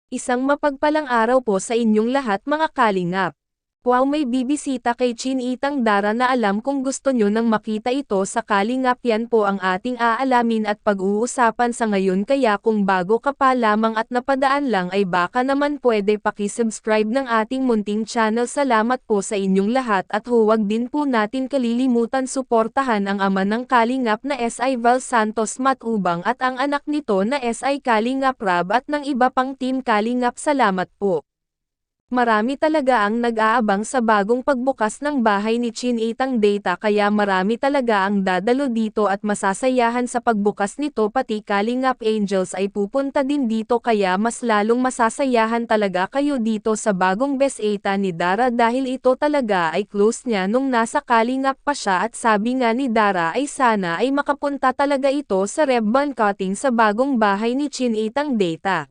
Isang mapagpalang araw po sa inyong lahat mga kalingap. Wow, may bibisita kay Chinitang Dara na alam kung gusto nyo nang makita ito sa Kalingap. Yan po ang ating aalamin at pag-uusapan sa ngayon, kaya kung bago ka pa lamang at napadaan lang ay baka naman pwede pakisubscribe ng ating munting channel. Salamat po sa inyong lahat at huwag din po natin kalilimutan suportahan ang ama ng Kalingap na SI Val Santos Matubang at ang anak nito na SI Kalingap Rab at ng iba pang team Kalingap. Salamat po. Marami talaga ang nag-aabang sa bagong pagbukas ng bahay ni Chinitang Data, kaya marami talaga ang dadalo dito at masasayahan sa pagbukas nito. Pati Kalingap Angels ay pupunta din dito, kaya mas lalong masasayahan talaga kayo dito sa bagong Best 8 ni Dara dahil ito talaga ay close niya nung nasa Kalingap pa siya at sabi nga ni Dara ay sana ay makapunta talaga ito sa ribbon cutting sa bagong bahay ni Chinitang Data.